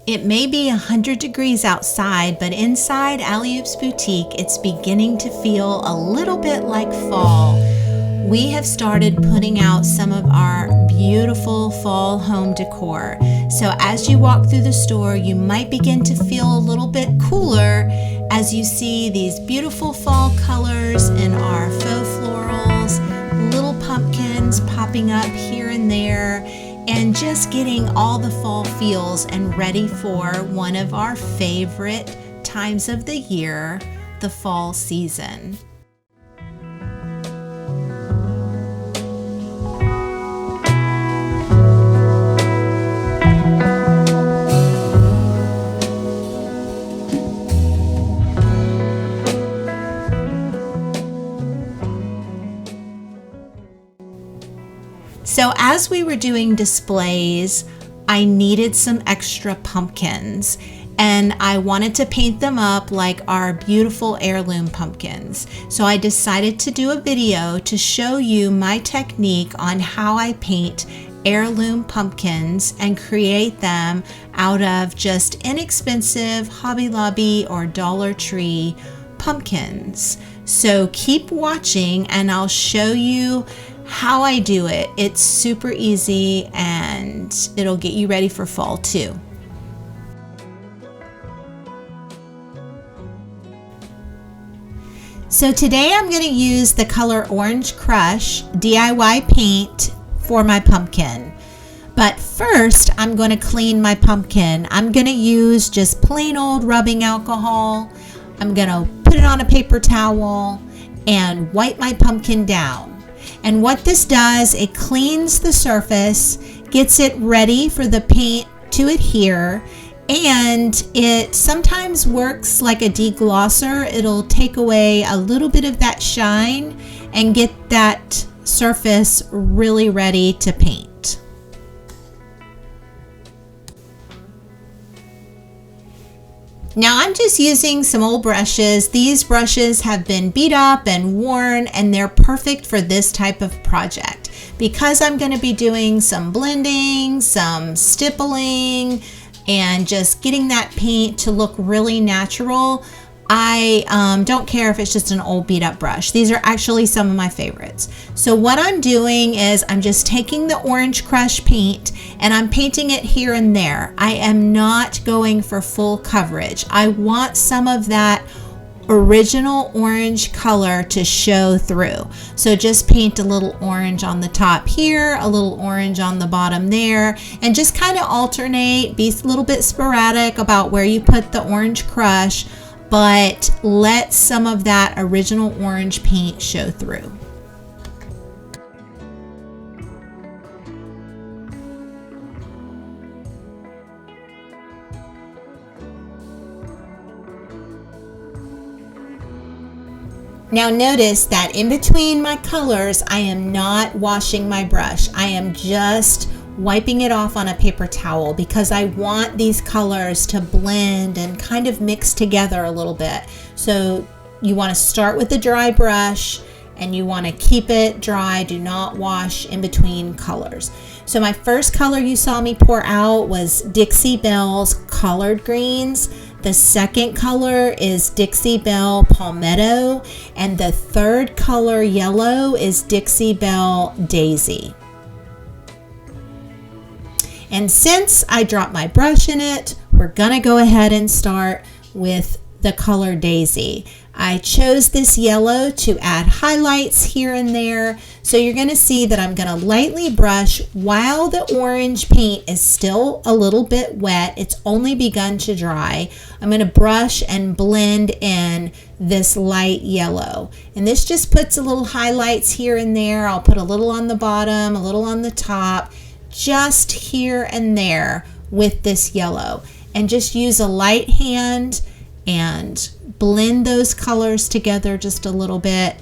It may be 100 degrees outside, but inside AllyOops Boutique, it's beginning to feel a little bit like fall. We have started putting out some of our beautiful fall home decor. So as you walk through the store, you might begin to feel a little bit cooler as you see these beautiful fall colors in our faux florals, little pumpkins popping up here and there, and just getting all the fall feels and ready for one of our favorite times of the year, the fall season. So as we were doing displays, I needed some extra pumpkins and I wanted to paint them up like our beautiful heirloom pumpkins. So I decided to do a video to show you my technique on how I paint heirloom pumpkins and create them out of just inexpensive Hobby Lobby or Dollar Tree pumpkins. So keep watching and I'll show you how I do it. It's super easy and it'll get you ready for fall too. So today I'm going to use the color Orange Crush DIY paint for my pumpkin. But first I'm going to clean my pumpkin. I'm going to use just plain old rubbing alcohol. I'm going to put it on a paper towel and wipe my pumpkin down. And what this does, it cleans the surface, gets it ready for the paint to adhere, and it sometimes works like a deglosser. It'll take away a little bit of that shine and get that surface really ready to paint. Now I'm just using some old brushes. These brushes have been beat up and worn and they're perfect for this type of project. Because I'm going to be doing some blending, some stippling, and just getting that paint to look really natural, I don't care if it's just an old beat up brush. These are actually some of my favorites. So what I'm doing is I'm just taking the Orange Crush paint and I'm painting it here and there. I am not going for full coverage. I want some of that original orange color to show through. So just paint a little orange on the top here, a little orange on the bottom there, and just kind of alternate, be a little bit sporadic about where you put the Orange Crush, but let some of that original orange paint show through. Now notice that in between my colors, I am not washing my brush. I am just wiping it off on a paper towel because I want these colors to blend and kind of mix together a little bit. So you want to start with a dry brush and you want to keep it dry. Do not wash in between colors. So my first color you saw me pour out was Dixie Belle's Collard Greens. The second color is Dixie Belle Palmetto, and the third color yellow is Dixie Belle Daisy. And since I dropped my brush in it, we're gonna go ahead and start with the color Daisy. I chose this yellow to add highlights here and there. So you're gonna see that I'm gonna lightly brush while the orange paint is still a little bit wet. It's only begun to dry. I'm gonna brush and blend in this light yellow. And this just puts a little highlights here and there. I'll put a little on the bottom, a little on the top, just here and there with this yellow. And just use a light hand and blend those colors together just a little bit.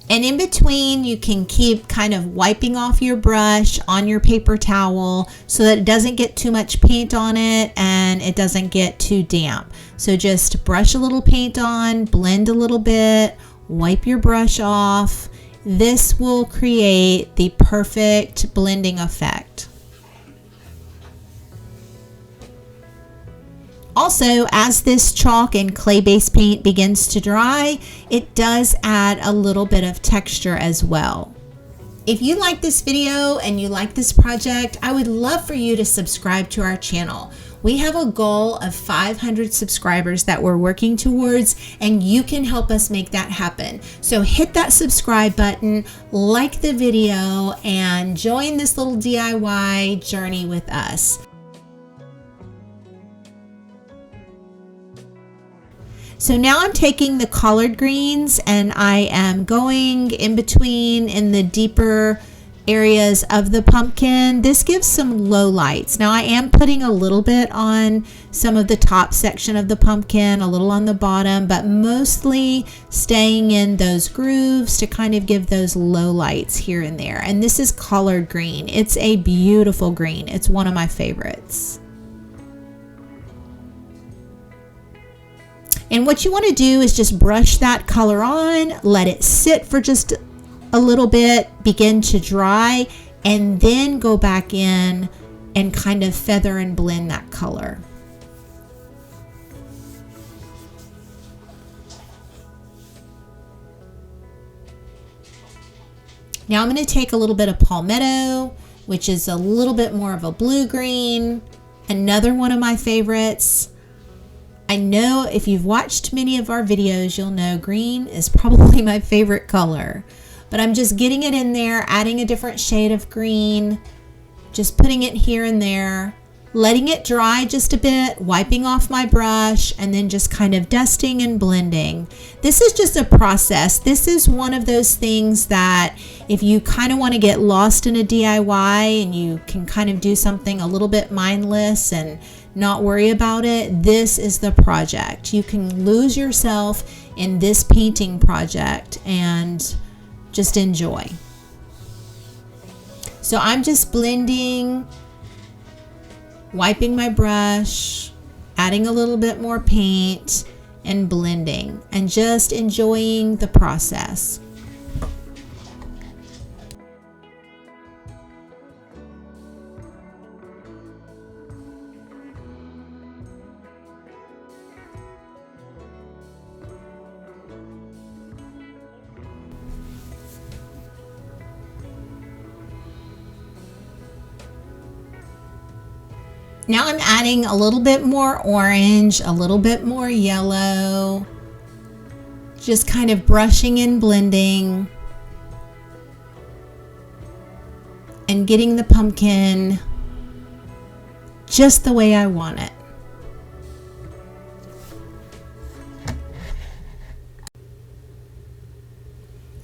And in between, you can keep kind of wiping off your brush on your paper towel so that it doesn't get too much paint on it and it doesn't get too damp. So just brush a little paint on, blend a little bit, wipe your brush off. This will create the perfect blending effect. Also, as this chalk and clay-based paint begins to dry, it does add a little bit of texture as well. If you like this video and you like this project, I would love for you to subscribe to our channel. We have a goal of 500 subscribers that we're working towards, and you can help us make that happen. So hit that subscribe button, like the video, and join this little DIY journey with us. So now I'm taking the collard greens and I am going in between in the deeper areas of the pumpkin. This gives some low lights. Now I am putting a little bit on some of the top section of the pumpkin, a little on the bottom, but mostly staying in those grooves to kind of give those low lights here and there. And this is collard green. It's a beautiful green. It's one of my favorites. And what you want to do is just brush that color on, let it sit for just a little bit, begin to dry, and then go back in and kind of feather and blend that color. Now I'm going to take a little bit of Palmetto, which is a little bit more of a blue-green, another one of my favorites. I know if you've watched many of our videos, you'll know green is probably my favorite color. But I'm just getting it in there, adding a different shade of green, just putting it here and there, letting it dry just a bit, wiping off my brush, and then just kind of dusting and blending. This is just a process. This is one of those things that if you kind of want to get lost in a DIY and you can kind of do something a little bit mindless and not worry about it, this is the project. You can lose yourself in this painting project and just enjoy. So I'm just blending, wiping my brush, adding a little bit more paint, and blending, and just enjoying the process. Now I'm adding a little bit more orange, a little bit more yellow, just kind of brushing and blending and getting the pumpkin just the way I want it.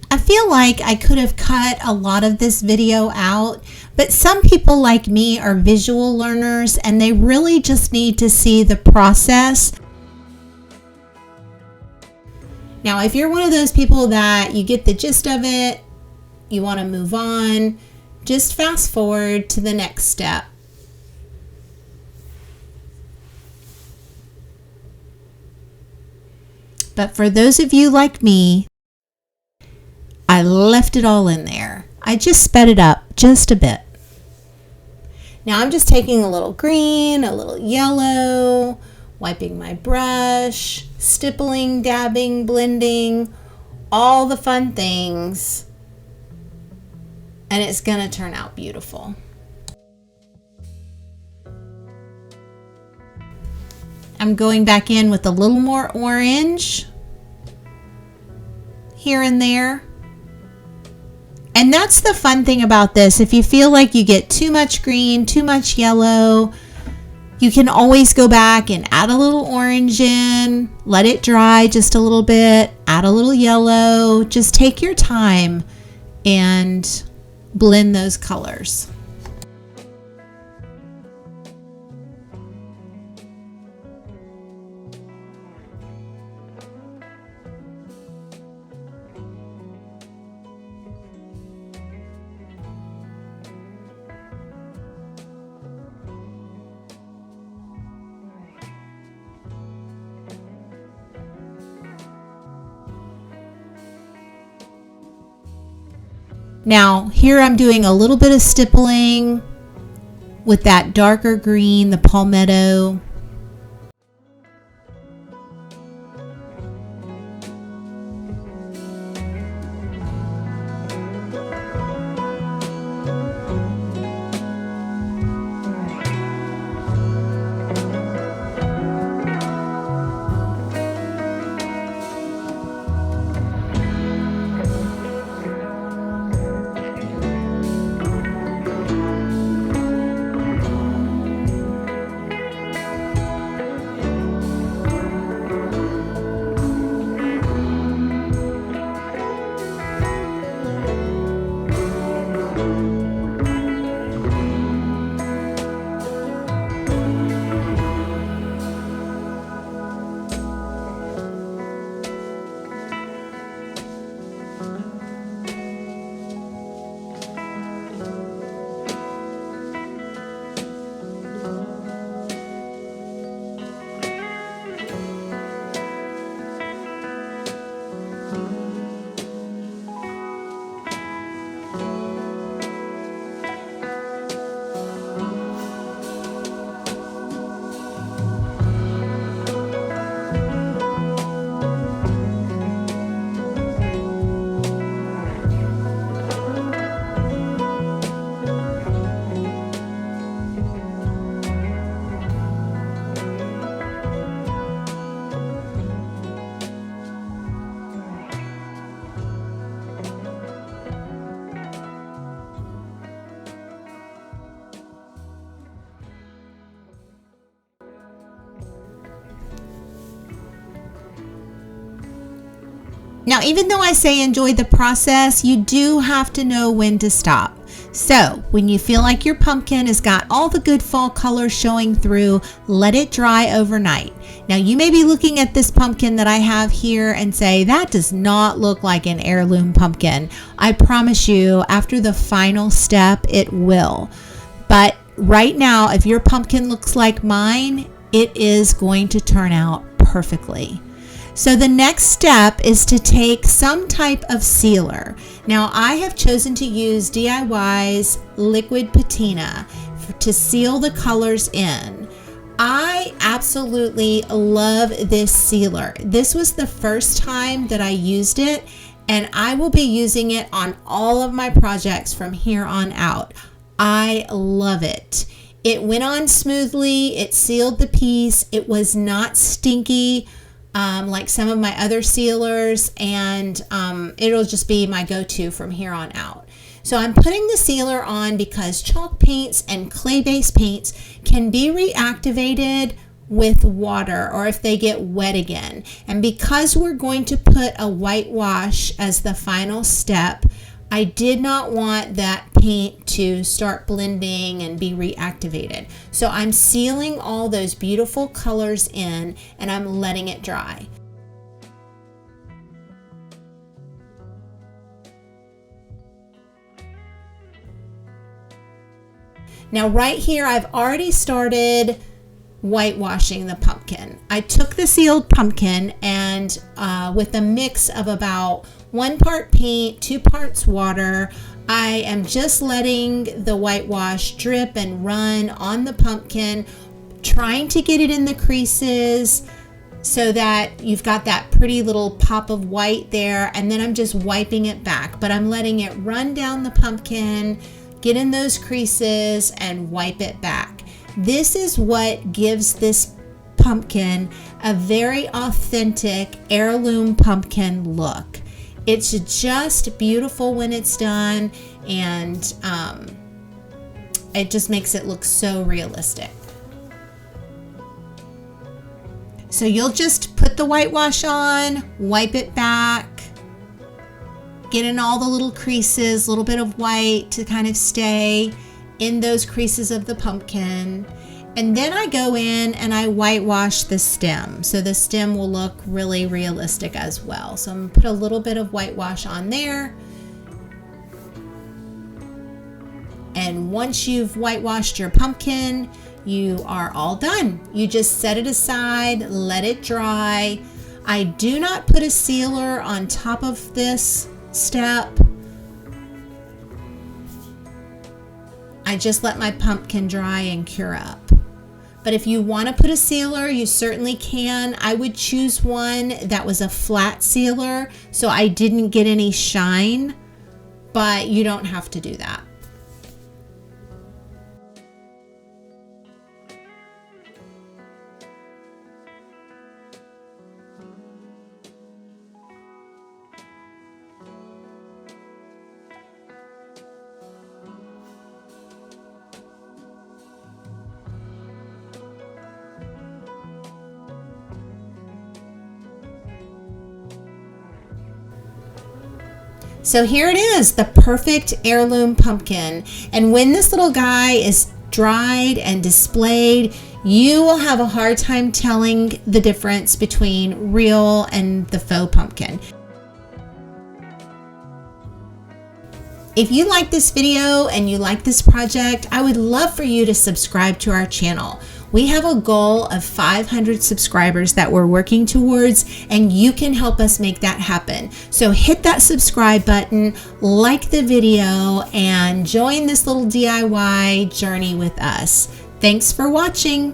I feel like I could have cut a lot of this video out, but some people like me are visual learners and they really just need to see the process. Now, if you're one of those people that you get the gist of it, you want to move on, just fast forward to the next step. But for those of you like me, I left it all in there. I just sped it up just a bit. Now I'm just taking a little green, a little yellow, wiping my brush, stippling, dabbing, blending, all the fun things, and it's gonna turn out beautiful. I'm going back in with a little more orange here and there. And that's the fun thing about this. If you feel like you get too much green, too much yellow, you can always go back and add a little orange in, let it dry just a little bit, add a little yellow. Just take your time and blend those colors. Now here I'm doing a little bit of stippling with that darker green, the palmetto. Now, even though I say enjoy the process, you do have to know when to stop. So when you feel like your pumpkin has got all the good fall colors showing through, let it dry overnight. Now you may be looking at this pumpkin that I have here and say, that does not look like an heirloom pumpkin. I promise you, after the final step, it will. But right now, if your pumpkin looks like mine, it is going to turn out perfectly. So the next step is to take some type of sealer. Now I have chosen to use DIY's Liquid Patina to seal the colors in. I absolutely love this sealer. This was the first time that I used it, and I will be using it on all of my projects from here on out. I love it. It went on smoothly. It sealed the piece. It was not stinky like some of my other sealers, and it'll just be my go-to from here on out. So I'm putting the sealer on because chalk paints and clay-based paints can be reactivated with water or if they get wet again. And because we're going to put a whitewash as the final step, I did not want that paint to start blending and be reactivated. So I'm sealing all those beautiful colors in and I'm letting it dry. Now right here, I've already started whitewashing the pumpkin. I took the sealed pumpkin and with a mix of about 1 part paint, 2 parts water, I am just letting the whitewash drip and run on the pumpkin, trying to get it in the creases so that you've got that pretty little pop of white there, and then I'm just wiping it back, but I'm letting it run down the pumpkin, get in those creases and wipe it back. This is what gives this pumpkin a very authentic heirloom pumpkin look. It's just beautiful when it's done, and it just makes it look so realistic. So you'll just put the whitewash on, wipe it back, get in all the little creases, a little bit of white to kind of stay in those creases of the pumpkin. And then I go in and I whitewash the stem. So the stem will look really realistic as well. So I'm gonna put a little bit of whitewash on there. And once you've whitewashed your pumpkin, you are all done. You just set it aside, let it dry. I do not put a sealer on top of this step. I just let my pumpkin dry and cure up. But if you want to put a sealer, you certainly can. I would choose one that was a flat sealer so I didn't get any shine, but you don't have to do that. So here it is, the perfect heirloom pumpkin. And when this little guy is dried and displayed, you will have a hard time telling the difference between real and the faux pumpkin. If you like this video and you like this project, I would love for you to subscribe to our channel. We have a goal of 500 subscribers that we're working towards, and you can help us make that happen. So hit that subscribe button, like the video, and join this little DIY journey with us. Thanks for watching.